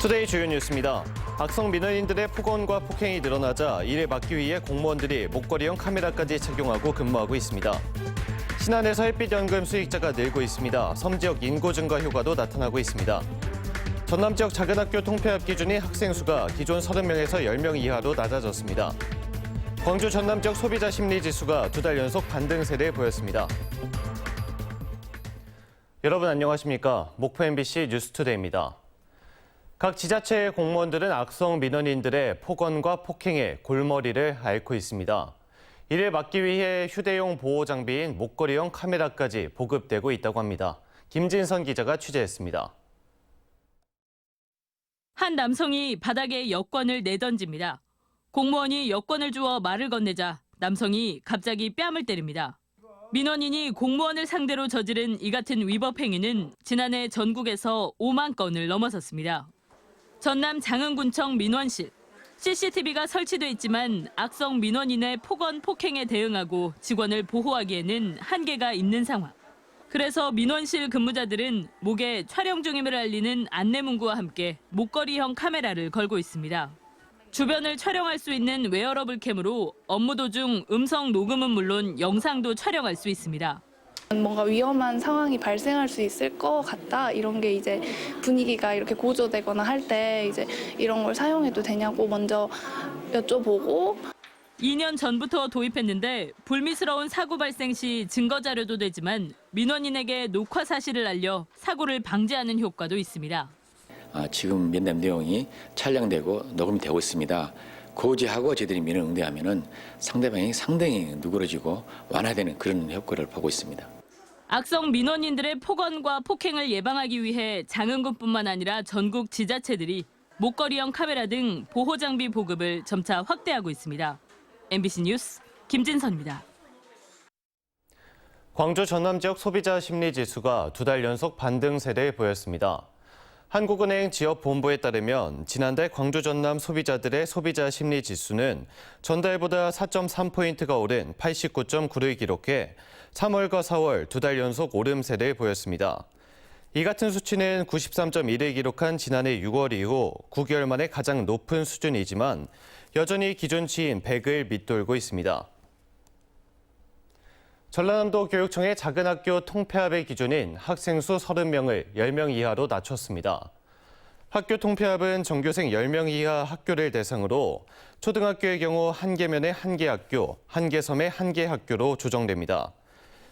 투데이 주요 뉴스입니다. 악성 민원인들의 폭언과 폭행이 늘어나자 이를 막기 위해 공무원들이 목걸이형 카메라까지 착용하고 근무하고 있습니다. 신안에서 햇빛연금 수익자가 늘고 있습니다. 섬지역 인구 증가 효과도 나타나고 있습니다. 전남 지역 작은 학교 통폐합 기준인 학생 수가 기존 30명에서 10명 이하로 낮아졌습니다. 광주 전남 지역 소비자 심리 지수가 2달 연속 반등세를 보였습니다. 여러분 안녕하십니까? 목포 MBC 뉴스투데이입니다. 각 지자체의 공무원들은 악성 민원인들의 폭언과 폭행에 골머리를 앓고 있습니다. 이를 막기 위해 휴대용 보호 장비인 목걸이형 카메라까지 보급되고 있다고 합니다. 김진선 기자가 취재했습니다. 한 남성이 바닥에 여권을 내던집니다. 공무원이 여권을 주어 말을 건네자 남성이 갑자기 뺨을 때립니다. 민원인이 공무원을 상대로 저지른 이 같은 위법 행위는 지난해 전국에서 5만 건을 넘어섰습니다. 전남 장흥군청 민원실. CCTV가 설치돼 있지만 악성 민원인의 폭언, 폭행에 대응하고 직원을 보호하기에는 한계가 있는 상황. 그래서 민원실 근무자들은 목에 촬영 중임을 알리는 안내문구와 함께 목걸이형 카메라를 걸고 있습니다. 주변을 촬영할 수 있는 웨어러블 캠으로 업무 도중 음성 녹음은 물론 영상도 촬영할 수 있습니다. 뭔가 위험한 상황이 발생할 수 있을 것 같다. 이런 게 이제 분위기가 이렇게 고조되거나 할 때 이제 이런 걸 사용해도 되냐고 먼저 여쭤보고 2년 전부터 도입했는데 불미스러운 사고 발생 시 증거 자료도 되지만 민원인에게 녹화 사실을 알려 사고를 방지하는 효과도 있습니다. 지금 면담 내용이 촬영되고 녹음되고 있습니다. 고지하고 저희들이 민원 응대하면은 상대방이 상당히 누그러지고 완화되는 그런 효과를 보고 있습니다. 악성 민원인들의 폭언과 폭행을 예방하기 위해 장흥군뿐만 아니라 전국 지자체들이 목걸이형 카메라 등 보호 장비 보급을 점차 확대하고 있습니다. MBC 뉴스 김진선입니다. 광주 전남 지역 소비자 심리 지수가 2달 연속 반등세를 보였습니다. 한국은행 지역본부에 따르면 지난달 광주 전남 소비자들의 소비자 심리 지수는 전달보다 4.3포인트가 오른 89.9를 기록해 3월과 4월 2달 연속 오름세를 보였습니다. 이 같은 수치는 93.1을 기록한 지난해 6월 이후 9개월 만에 가장 높은 수준이지만 여전히 기준치인 100을 밑돌고 있습니다. 전라남도 교육청의 작은 학교 통폐합의 기준인 학생 수 30명을 10명 이하로 낮췄습니다. 학교 통폐합은 전교생 10명 이하 학교를 대상으로 초등학교의 경우 1개면에 1개 학교, 1개섬에 1개 학교로 조정됩니다.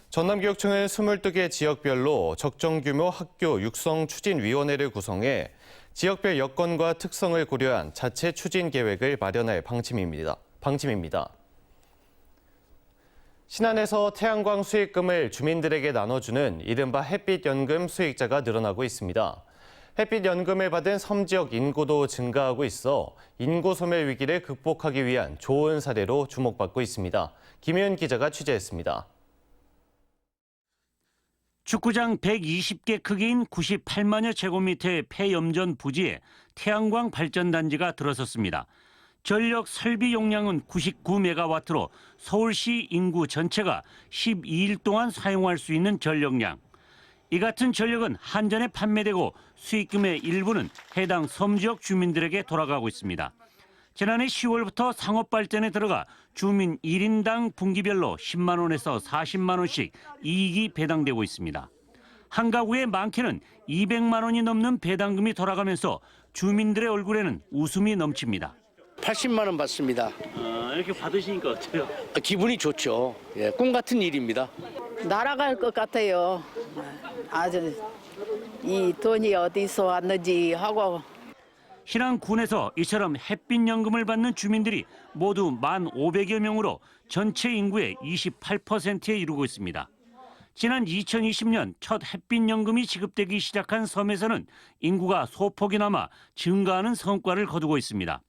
전남교육청은 22개 지역별로 적정 규모 학교 육성 추진위원회를 구성해 지역별 여건과 특성을 고려한 자체 추진 계획을 마련할 방침입니다. 신안에서 태양광 수익금을 주민들에게 나눠주는 이른바 햇빛연금 수익자가 늘어나고 있습니다. 햇빛연금을 받은 섬지역 인구도 증가하고 있어 인구 소멸 위기를 극복하기 위한 좋은 사례로 주목받고 있습니다. 김희은 기자가 취재했습니다. 축구장 120개 크기인 98만여 제곱미터의 폐염전 부지에 태양광 발전단지가 들어섰습니다. 전력 설비 용량은 99메가와트로 서울시 인구 전체가 12일 동안 사용할 수 있는 전력량. 이 같은 전력은 한전에 판매되고 수익금의 일부는 해당 섬지역 주민들에게 돌아가고 있습니다. 지난해 10월부터 상업발전에 들어가 주민 1인당 분기별로 10만 원에서 40만 원씩 이익이 배당되고 있습니다. 한 가구에 많게는 200만 원이 넘는 배당금이 돌아가면서 주민들의 얼굴에는 웃음이 넘칩니다. 80만 원 받습니다. 이렇게 받으시니까 어때요? 기분이 좋죠. 예, 꿈 같은 일입니다. 날아갈 것 같아요. 아주 이 돈이 어디서 왔는지 하고. 신안군에서 이처럼 햇빛연금을 받는 주민들이 모두 1,500여 명으로 전체 인구의 28%에 이르고 있습니다. 지난 2020년 첫 햇빛연금이 지급되기 시작한 섬에서는 인구가 소폭이나마 증가하는 성과를 거두고 있습니다.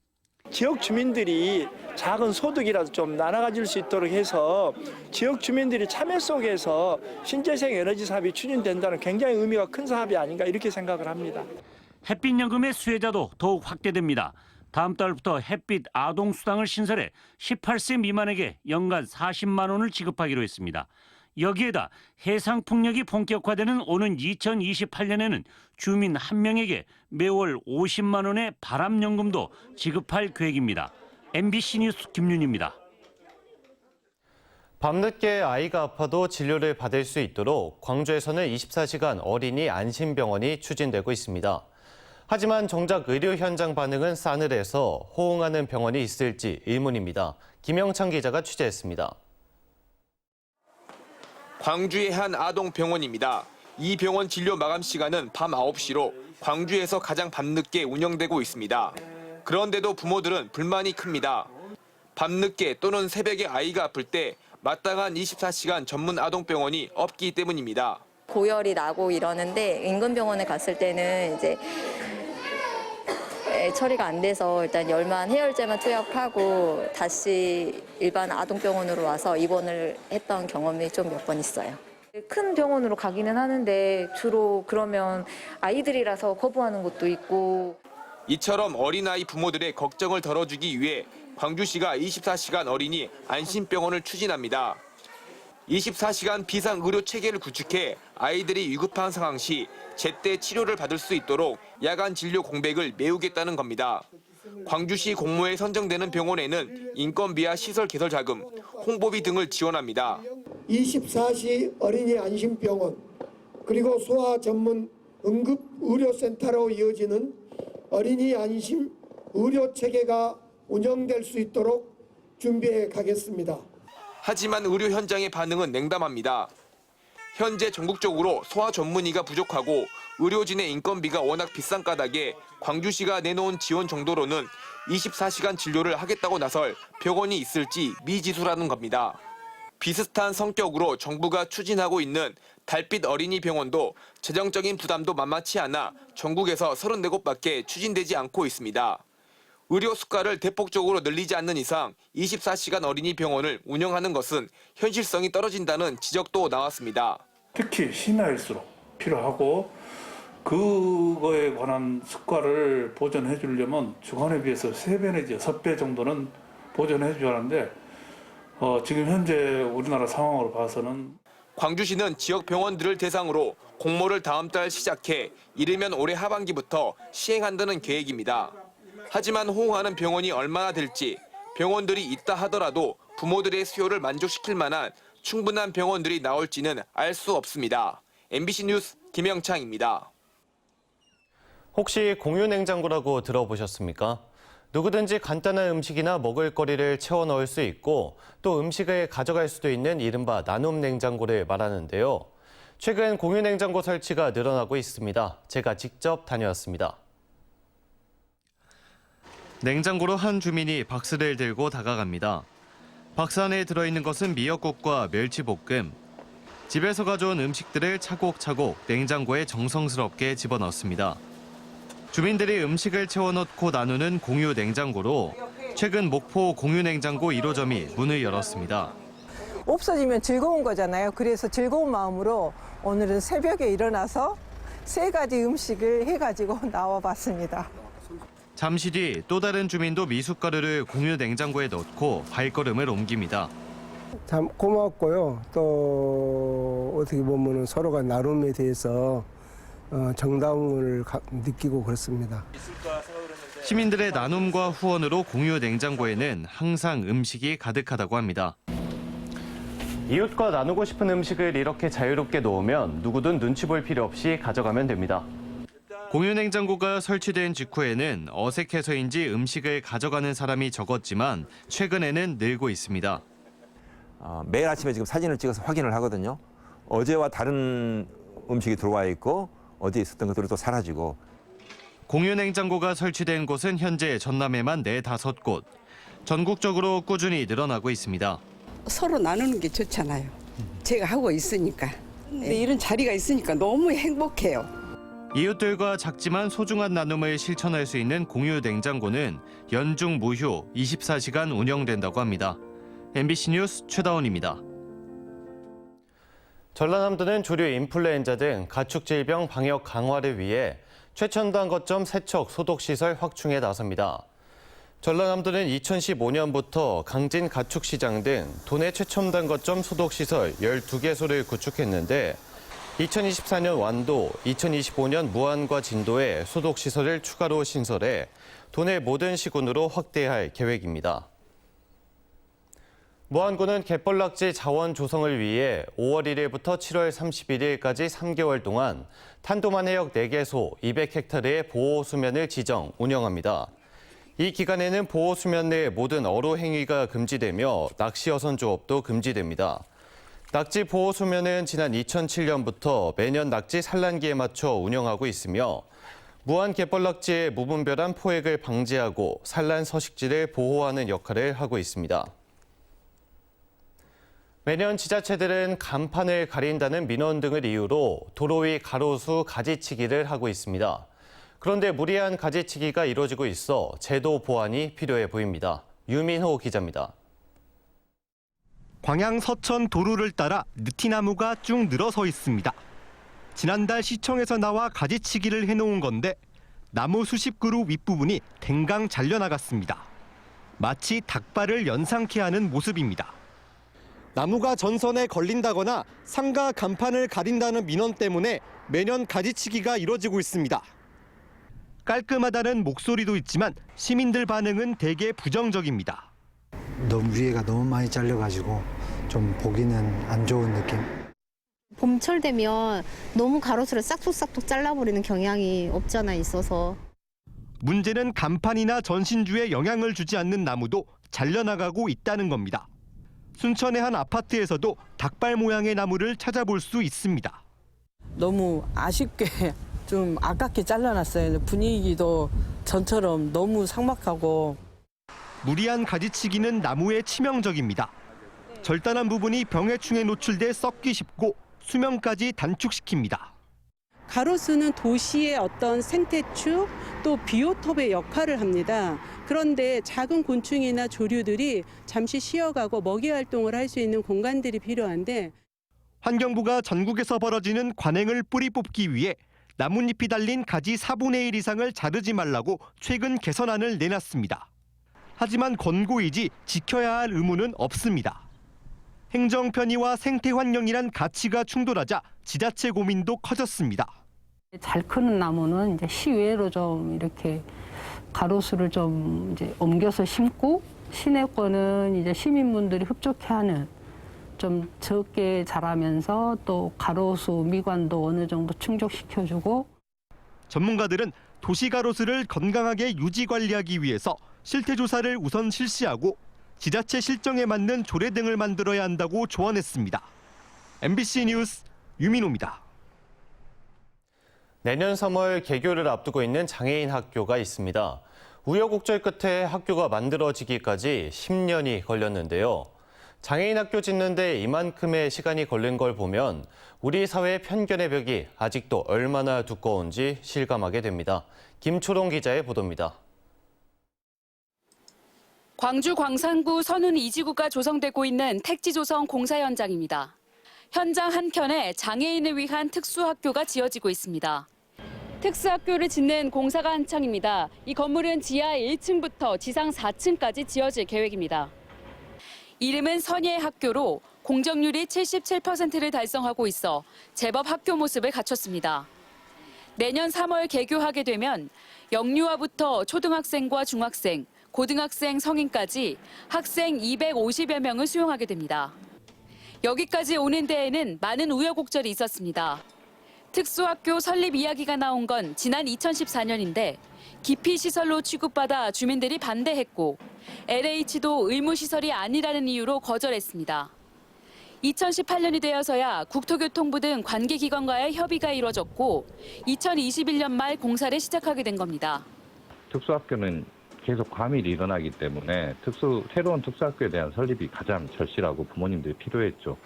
지역 주민들이 작은 소득이라도 좀 나눠가질 수 있도록 해서 지역 주민들이 참여 속에서 신재생 에너지 사업이 추진된다는 굉장히 의미가 큰 사업이 아닌가 이렇게 생각을 합니다. 햇빛연금의 수혜자도 더욱 확대됩니다. 다음 달부터 햇빛 아동수당을 신설해 18세 미만에게 연간 40만 원을 지급하기로 했습니다. 여기에다 해상풍력이 본격화되는 오는 2028년에는 주민 한 명에게 매월 50만 원의 바람연금도 지급할 계획입니다. MBC 뉴스 김윤입니다. 밤늦게 아이가 아파도 진료를 받을 수 있도록 광주에서는 24시간 어린이 안심병원이 추진되고 있습니다. 하지만 정작 의료 현장 반응은 싸늘해서 호응하는 병원이 있을지 의문입니다. 김영창 기자가 취재했습니다. 광주의 한 아동병원입니다. 이 병원 진료 마감 시간은 밤 9시로 광주에서 가장 밤늦게 운영되고 있습니다. 그런데도 부모들은 불만이 큽니다. 밤늦게 또는 새벽에 아이가 아플 때 마땅한 24시간 전문 아동병원이 없기 때문입니다. 고열이 나고 이러는데 인근 병원에 갔을 때는 이제 처리가 안 돼서 일단 열만 해열제만 투약하고 다시 일반 아동병원으로 와서 입원을 했던 경험이 좀 몇 번 있어요. 큰 병원으로 가기는 하는데 주로 그러면 아이들이라서 거부하는 것도 있고. 이처럼 어린아이 부모들의 걱정을 덜어주기 위해 광주시가 24시간 어린이 안심병원을 추진합니다. 24시간 비상의료 체계를 구축해 아이들이 위급한 상황 시 제때 치료를 받을 수 있도록 야간 진료 공백을 메우겠다는 겁니다. 광주시 공모에 선정되는 병원에는 인건비와 시설 개설 자금, 홍보비 등을 지원합니다. 24시 어린이 안심병원 그리고 소아 전문 응급의료센터로 이어지는 어린이 안심 의료 체계가 운영될 수 있도록 준비해 가겠습니다. 하지만 의료 현장의 반응은 냉담합니다. 현재 전국적으로 소아 전문의가 부족하고 의료진의 인건비가 워낙 비싼 까닭에 광주시가 내놓은 지원 정도로는 24시간 진료를 하겠다고 나설 병원이 있을지 미지수라는 겁니다. 비슷한 성격으로 정부가 추진하고 있는 달빛 어린이 병원도 재정적인 부담도 만만치 않아 전국에서 34곳밖에 추진되지 않고 있습니다. 의료 수가를 대폭적으로 늘리지 않는 이상 24시간 어린이 병원을 운영하는 것은 현실성이 떨어진다는 지적도 나왔습니다. 특히 심야일수록 필요하고 그거에 관한 수가를 보전해 주려면 주간에 비해서 3배 내지 6배 정도는 보전해 줘야 하는데 지금 현재 우리나라 상황으로 봐서는 광주시는 지역 병원들을 대상으로 공모를 다음 달 시작해 이르면 올해 하반기부터 시행한다는 계획입니다. 하지만 호응하는 병원이 얼마나 될지 병원들이 있다 하더라도 부모들의 수요를 만족시킬 만한 충분한 병원들이 나올지는 알 수 없습니다. MBC 뉴스 김영창입니다. 혹시 공유냉장고라고 들어보셨습니까? 누구든지 간단한 음식이나 먹을거리를 채워 넣을 수 있고 또 음식을 가져갈 수도 있는 이른바 나눔 냉장고를 말하는데요. 최근 공유냉장고 설치가 늘어나고 있습니다. 제가 직접 다녀왔습니다. 냉장고로 한 주민이 박스를 들고 다가갑니다. 박스 안에 들어있는 것은 미역국과 멸치볶음. 집에서 가져온 음식들을 차곡차곡 냉장고에 정성스럽게 집어넣습니다. 주민들이 음식을 채워넣고 나누는 공유 냉장고로 최근 목포 공유 냉장고 1호점이 문을 열었습니다. 없어지면 즐거운 거잖아요. 그래서 즐거운 마음으로 오늘은 새벽에 일어나서 3가지 음식을 해가지고 나와봤습니다. 잠시 뒤 또 다른 주민도 미숫가루를 공유 냉장고에 넣고 발걸음을 옮깁니다. 참 고맙고요. 또 어떻게 보면 서로가 나눔에 대해서 정다움을 느끼고 그렇습니다. 시민들의 나눔과 후원으로 공유 냉장고에는 항상 음식이 가득하다고 합니다. 이웃과 나누고 싶은 음식을 이렇게 자유롭게 놓으면 누구든 눈치 볼 필요 없이 가져가면 됩니다. 공유 냉장고가 설치된 직후에는 어색해서인지 음식을 가져가는 사람이 적었지만 최근에는 늘고 있습니다. 매일 아침에 지금 사진을 찍어서 확인을 하거든요. 어제와 다른 음식이 들어와 있고 어디에 있었던 것들이 또 사라지고. 공유 냉장고가 설치된 곳은 현재 전남에만 4-5곳. 전국적으로 꾸준히 늘어나고 있습니다. 서로 나누는 게 좋잖아요. 제가 하고 있으니까. 근데 이런 자리가 있으니까 너무 행복해요. 이웃들과 작지만 소중한 나눔을 실천할 수 있는 공유 냉장고는 연중 무휴 24시간 운영된다고 합니다. MBC 뉴스 최다원입니다. 전라남도는 조류 인플루엔자 등 가축질병 방역 강화를 위해 최첨단 거점 세척 소독시설 확충에 나섭니다. 전라남도는 2015년부터 강진 가축시장 등 도내 최첨단 거점 소독시설 12개소를 구축했는데 2024년 완도, 2025년 무안과 진도에 소독시설을 추가로 신설해 도내 모든 시군으로 확대할 계획입니다. 무안군은 갯벌낙지 자원 조성을 위해 5월 1일부터 7월 31일까지 3개월 동안 탄도만 해역 4개소 200헥타르의 보호수면을 지정, 운영합니다. 이 기간에는 보호수면 내 모든 어로 행위가 금지되며 낚시 어선 조업도 금지됩니다. 낙지 보호수면은 지난 2007년부터 매년 낙지 산란기에 맞춰 운영하고 있으며 무안 갯벌낙지의 무분별한 포획을 방지하고 산란 서식지를 보호하는 역할을 하고 있습니다. 매년 지자체들은 간판을 가린다는 민원 등을 이유로 도로 위 가로수 가지치기를 하고 있습니다. 그런데 무리한 가지치기가 이루어지고 있어 제도 보완이 필요해 보입니다. 유민호 기자입니다. 광양 서천 도로를 따라 느티나무가 쭉 늘어서 있습니다. 지난달 시청에서 나와 가지치기를 해놓은 건데 나무 수십 그루 윗부분이 댕강 잘려나갔습니다. 마치 닭발을 연상케 하는 모습입니다. 나무가 전선에 걸린다거나 상가 간판을 가린다는 민원 때문에 매년 가지치기가 이뤄지고 있습니다. 깔끔하다는 목소리도 있지만 시민들 반응은 대개 부정적입니다. 너무 위에가 너무 많이 잘려가지고 좀 보기는 안 좋은 느낌. 봄철 되면 너무 가로수를 싹둑싹둑 잘라버리는 경향이 없잖아 있어서. 문제는 간판이나 전신주에 영향을 주지 않는 나무도 잘려나가고 있다는 겁니다. 순천의 한 아파트에서도 닭발 모양의 나무를 찾아볼 수 있습니다. 너무 아쉽게 좀 아깝게 잘라놨어요. 분위기도 전처럼 너무 삭막하고. 무리한 가지치기는 나무에 치명적입니다. 절단한 부분이 병해충에 노출돼 썩기 쉽고 수명까지 단축시킵니다. 가로수는 도시의 어떤 생태축 또 비오톱의 역할을 합니다. 그런데 작은 곤충이나 조류들이 잠시 쉬어가고 먹이 활동을 할 수 있는 공간들이 필요한데 환경부가 전국에서 벌어지는 관행을 뿌리 뽑기 위해 나뭇잎이 달린 가지 4분의 1 이상을 자르지 말라고 최근 개선안을 내놨습니다. 하지만 권고이지 지켜야 할 의무는 없습니다. 행정 편의와 생태 환경이란 가치가 충돌하자 지자체 고민도 커졌습니다. 잘 크는 나무는 이제 시외로 좀 이렇게 가로수를 좀 이제 옮겨서 심고 시내 거는 이제 시민분들이 흡족해하는 좀 적게 자라면서 또 가로수 미관도 어느 정도 충족시켜주고. 전문가들은 도시 가로수를 건강하게 유지 관리하기 위해서 실태 조사를 우선 실시하고 지자체 실정에 맞는 조례 등을 만들어야 한다고 조언했습니다. MBC 뉴스 유민호입니다. 내년 3월 개교를 앞두고 있는 장애인 학교가 있습니다. 우여곡절 끝에 학교가 만들어지기까지 10년이 걸렸는데요. 장애인 학교 짓는데 이만큼의 시간이 걸린 걸 보면 우리 사회의 편견의 벽이 아직도 얼마나 두꺼운지 실감하게 됩니다. 김초롱 기자의 보도입니다. 광주 광산구 선운 2지구가 조성되고 있는 택지 조성 공사 현장입니다. 현장 한켠에 장애인을 위한 특수학교가 지어지고 있습니다. 특수학교를 짓는 공사가 한창입니다. 이 건물은 지하 1층부터 지상 4층까지 지어질 계획입니다. 이름은 선예 학교로 공정률이 77%를 달성하고 있어 제법 학교 모습을 갖췄습니다. 내년 3월 개교하게 되면 영유아부터 초등학생과 중학생, 고등학생, 성인까지 학생 250여 명을 수용하게 됩니다. 여기까지 오는 데에는 많은 우여곡절이 있었습니다. 특수학교 설립 이야기가 나온 건 지난 2014년인데 기피시설로 취급받아 주민들이 반대했고 LH도 의무시설이 아니라는 이유로 거절했습니다. 2018년이 되어서야 국토교통부 등 관계기관과의 협의가 이뤄졌고 2021년 말 공사를 시작하게 된 겁니다. 특수학교는 계속 과밀이 일어나기 때문에 새로운 특수학교에 대한 설립이 가장 절실하고 부모님들이 필요했죠.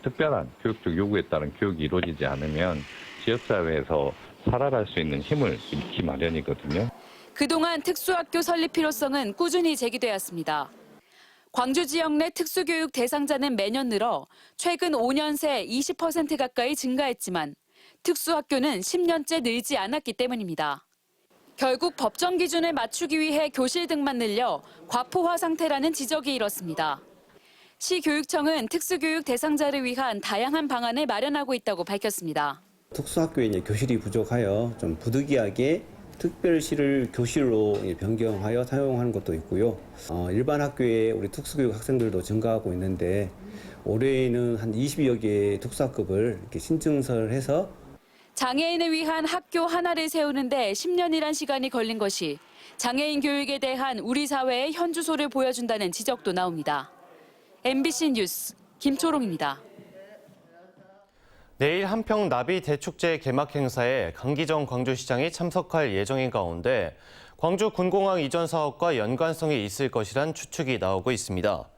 특별한 교육적 요구에 따른 교육이 이루어지지 않으면 지역사회에서 살아갈 수 있는 힘을 잃기 마련이거든요. 그동안 특수학교 설립 필요성은 꾸준히 제기되었습니다. 광주 지역 내 특수교육 대상자는 매년 늘어 최근 5년 새 20% 가까이 증가했지만 특수학교는 10년째 늘지 않았기 때문입니다. 결국 법정 기준에 맞추기 위해 교실 등만 늘려 과포화 상태라는 지적이 일었습니다. 시교육청은 특수교육 대상자를 위한 다양한 방안을 마련하고 있다고 밝혔습니다. 특수학교에 이제 교실이 부족하여 좀 부득이하게 특별시를 교실로 변경하여 사용하는 것도 있고요. 일반 학교에 우리 특수교육 학생들도 증가하고 있는데 올해에는 한 20여 개의 특수학급을 이렇게 신증서를 해서 장애인을 위한 학교 하나를 세우는데 10년이란 시간이 걸린 것이 장애인 교육에 대한 우리 사회의 현주소를 보여준다는 지적도 나옵니다. MBC 뉴스 김초롱입니다. 내일 한평 나비 대축제 개막 행사에 강기정 광주시장이 참석할 예정인 가운데 광주 군공항 이전 사업과 연관성이 있을 것이란 추측이 나오고 있습니다.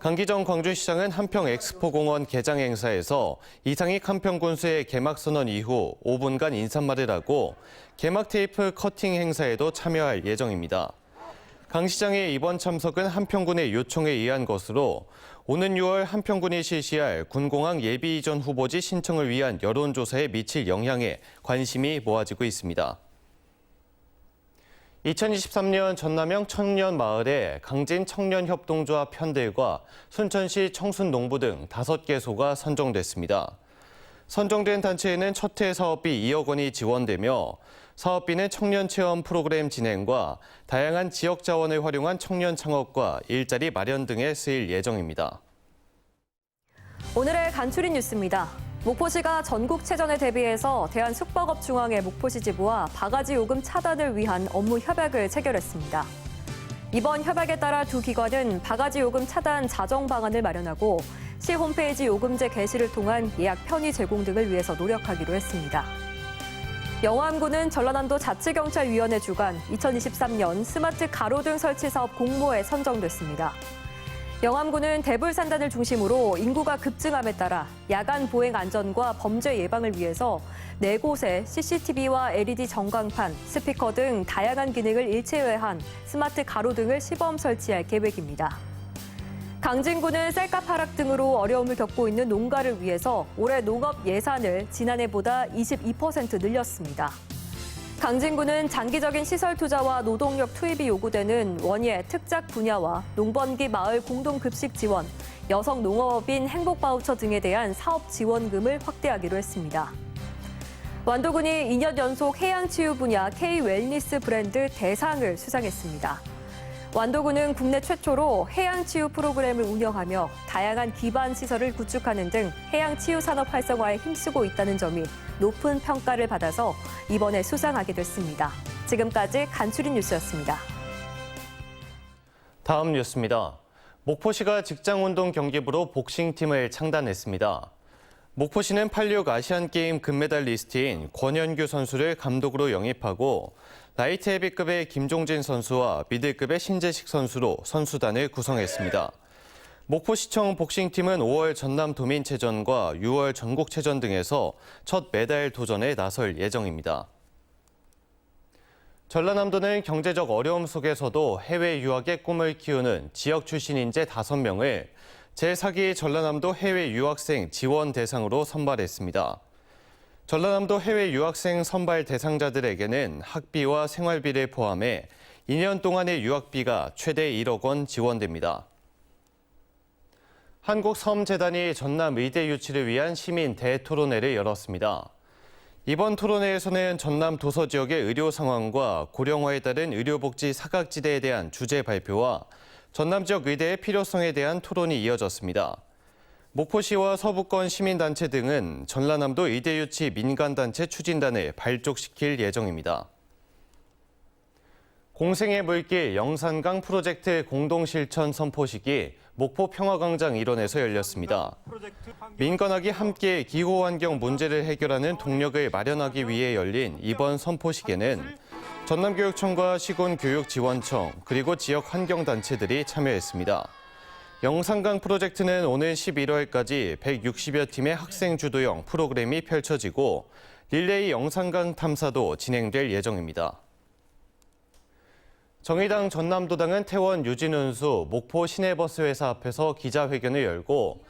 강기정 광주시장은 한평 엑스포공원 개장 행사에서 이상익 한평군수의 개막 선언 이후 5분간 인사말을 하고 개막 테이프 커팅 행사에도 참여할 예정입니다. 강 시장의 이번 참석은 한평군의 요청에 의한 것으로 오는 6월 한평군이 실시할 군공항 예비 이전 후보지 신청을 위한 여론조사에 미칠 영향에 관심이 모아지고 있습니다. 2023년 전남형 청년마을에 강진 청년협동조합 편들과 순천시 청순농부 등 5개소가 선정됐습니다. 선정된 단체에는 첫해 사업비 2억 원이 지원되며 사업비는 청년 체험 프로그램 진행과 다양한 지역 자원을 활용한 청년 창업과 일자리 마련 등에 쓰일 예정입니다. 오늘의 간추린 뉴스입니다. 목포시가 전국체전에 대비해서 대한숙박업중앙회 목포시 지부와 바가지 요금 차단을 위한 업무 협약을 체결했습니다. 이번 협약에 따라 두 기관은 바가지 요금 차단 자정 방안을 마련하고 시 홈페이지 요금제 게시를 통한 예약 편의 제공 등을 위해서 노력하기로 했습니다. 영암군은 전라남도 자치경찰위원회 주관 2023년 스마트 가로등 설치 사업 공모에 선정됐습니다. 영암군은 대불산단을 중심으로 인구가 급증함에 따라 야간 보행 안전과 범죄 예방을 위해서 4곳에 CCTV와 LED 전광판, 스피커 등 다양한 기능을 일체화한 스마트 가로등을 시범 설치할 계획입니다. 강진군은 쌀값 하락 등으로 어려움을 겪고 있는 농가를 위해서 올해 농업 예산을 지난해보다 22% 늘렸습니다. 강진군은 장기적인 시설 투자와 노동력 투입이 요구되는 원예, 특작 분야와 농번기 마을 공동급식 지원, 여성 농업인 행복바우처 등에 대한 사업 지원금을 확대하기로 했습니다. 완도군이 2년 연속 해양치유 분야 K-웰니스 브랜드 대상을 수상했습니다. 완도군은 국내 최초로 해양치유 프로그램을 운영하며 다양한 기반 시설을 구축하는 등 해양치유 산업 활성화에 힘쓰고 있다는 점이 높은 평가를 받아서 이번에 수상하게 됐습니다. 지금까지 간추린 뉴스였습니다. 다음 뉴스입니다. 목포시가 직장운동 경기부로 복싱팀을 창단했습니다. 목포시는 86 아시안게임 금메달리스트인 권현규 선수를 감독으로 영입하고 라이트 헤비급의 김종진 선수와 미들급의 신재식 선수로 선수단을 구성했습니다. 목포시청 복싱팀은 5월 전남도민체전과 6월 전국체전 등에서 첫 메달 도전에 나설 예정입니다. 전라남도는 경제적 어려움 속에서도 해외 유학의 꿈을 키우는 지역 출신 인재 5명을 제4기 전라남도 해외 유학생 지원 대상으로 선발했습니다. 전라남도 해외 유학생 선발 대상자들에게는 학비와 생활비를 포함해 2년 동안의 유학비가 최대 1억 원 지원됩니다. 한국섬재단이 전남 의대 유치를 위한 시민 대토론회를 열었습니다. 이번 토론회에서는 전남 도서 지역의 의료 상황과 고령화에 따른 의료복지 사각지대에 대한 주제 발표와 전남 지역 의대의 필요성에 대한 토론이 이어졌습니다. 목포시와 서부권 시민단체 등은 전라남도 의대 유치 민간단체 추진단을 발족시킬 예정입니다. 공생의 물길 영산강 프로젝트 공동실천 선포식이 목포 평화광장 일원에서 열렸습니다. 민간학이 함께 기후환경 문제를 해결하는 동력을 마련하기 위해 열린 이번 선포식에는 전남교육청과 시군교육지원청 그리고 지역 환경단체들이 참여했습니다. 영산강 프로젝트는 오는 11월까지 160여 팀의 학생 주도형 프로그램이 펼쳐지고 릴레이 영산강 탐사도 진행될 예정입니다. 정의당 전남도당은 태원 유진운수 목포 시내버스 회사 앞에서 기자회견을 열고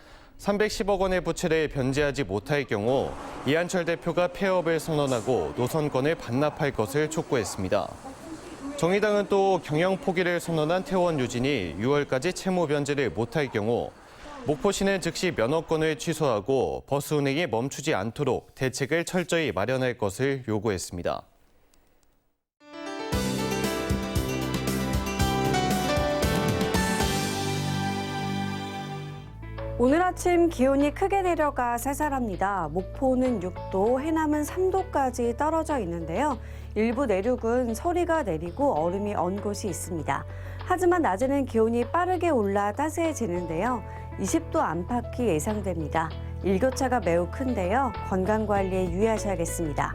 310억 원의 부채를 변제하지 못할 경우 이한철 대표가 폐업을 선언하고 노선권을 반납할 것을 촉구했습니다. 정의당은 또 경영 포기를 선언한 태원 유진이 6월까지 채무 변제를 못할 경우 목포시는 즉시 면허권을 취소하고 버스 운행이 멈추지 않도록 대책을 철저히 마련할 것을 요구했습니다. 오늘 아침 기온이 크게 내려가 쌀쌀합니다. 목포는 6도, 해남은 3도까지 떨어져 있는데요. 일부 내륙은 서리가 내리고 얼음이 언 곳이 있습니다. 하지만 낮에는 기온이 빠르게 올라 따스해지는데요. 20도 안팎이 예상됩니다. 일교차가 매우 큰데요. 건강관리에 유의하셔야겠습니다.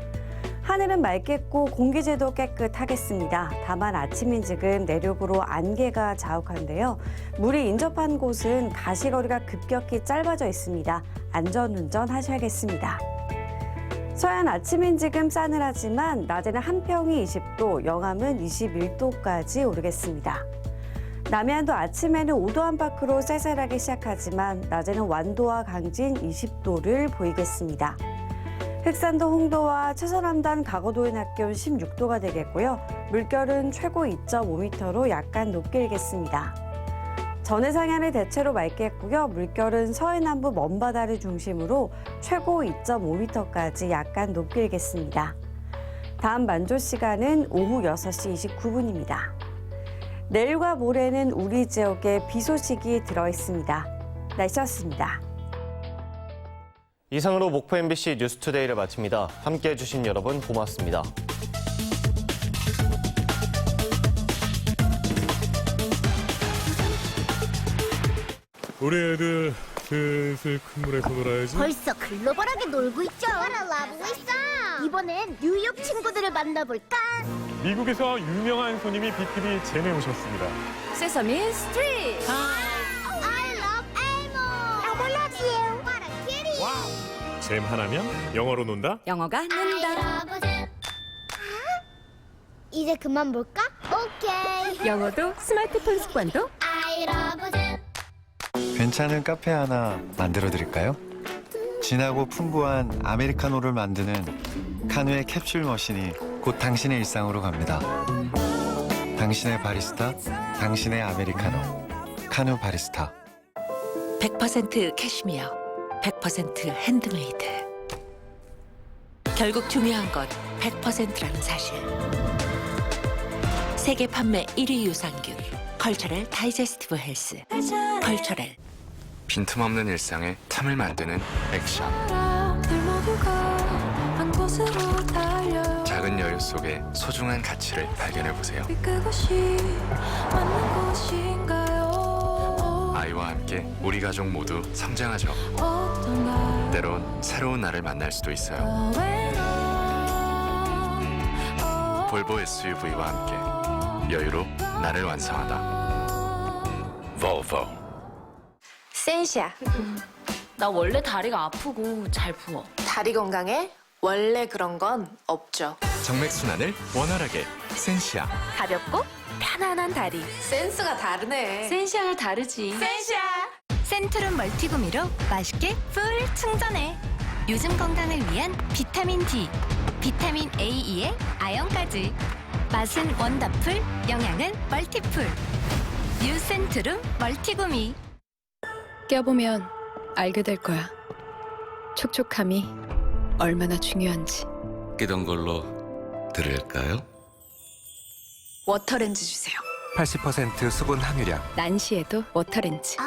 하늘은 맑겠고 공기질도 깨끗하겠습니다. 다만 아침인 지금 내륙으로 안개가 자욱한데요. 물이 인접한 곳은 가시거리가 급격히 짧아져 있습니다. 안전운전 하셔야겠습니다. 서해안 아침인 지금 싸늘하지만 낮에는 한평이 20도, 영암은 21도까지 오르겠습니다. 남해안도 아침에는 5도 안팎으로 쌀쌀하게 시작하지만 낮에는 완도와 강진 20도를 보이겠습니다. 흑산도 홍도와 최서남단 가거도의 낮 기온 16도가 되겠고요. 물결은 최고 2.5m로 약간 높게 일겠습니다. 전해상해안은 대체로 맑겠고요. 물결은 서해 남부 먼바다를 중심으로 최고 2.5m까지 약간 높게 일겠습니다. 다음 만조 시간은 오후 6시 29분입니다. 내일과 모레는 우리 지역에 비 소식이 들어있습니다. 날씨였습니다. 이상으로 목포 MBC 뉴스투데이를 마칩니다. 함께해 주신 여러분 고맙습니다. 우리 애들 슬슬 큰 물에서 놀아야지. 벌써 글로벌하게 놀고 있죠. 알아보고 있어. 이번엔 뉴욕 친구들을 만나볼까? 미국에서 유명한 손님이 BTV 잼에 오셨습니다. 세서미 스트리트. I love Elmo. I love you. What a kitty. 와우. 잼 하나면 영어로 논다? 영어가 논다. 이제 그만 볼까? 오케이. 영어도 스마트폰 습관도 I love Jem. 괜찮은 카페 하나 만들어 드릴까요? 진하고 풍부한 아메리카노를 만드는 카누의 캡슐 머신이 곧 당신의 일상으로 갑니다. 당신의 바리스타, 당신의 아메리카노. 카누 바리스타. 100% 캐시미어, 100% 핸드메이드. 결국 중요한 건 100%라는 사실. 세계 판매 1위 유산균, 컬처럴 다이제스티브 헬스. 컬처럴. 빈틈없는 일상에 탐을 만드는 액션. 작은 여유 속에 소중한 가치를 발견해보세요. 아이와 함께 우리 가족 모두 성장하죠. 때론 새로운 나를 만날 수도 있어요. 볼보 SUV와 함께 여유로 나를 완성하다. 볼보. 센시아. 나 원래 다리가 아프고 잘 부어. 다리 건강에 원래 그런 건 없죠. 정맥순환을 원활하게 센시아. 가볍고 편안한 다리. 센스가 다르네. 센시아가 다르지. 센시아. 센트룸 멀티구미로 맛있게 풀 충전해. 요즘 건강을 위한 비타민 D, 비타민 A, E에 아연까지. 맛은 원더풀, 영양은 멀티풀. 뉴 센트룸 멀티구미. 껴보면 알게 될 거야. 촉촉함이 얼마나 중요한지. 끼던 걸로 들을까요? 워터렌즈 주세요. 80% 수분 함유량. 난시에도 워터렌즈.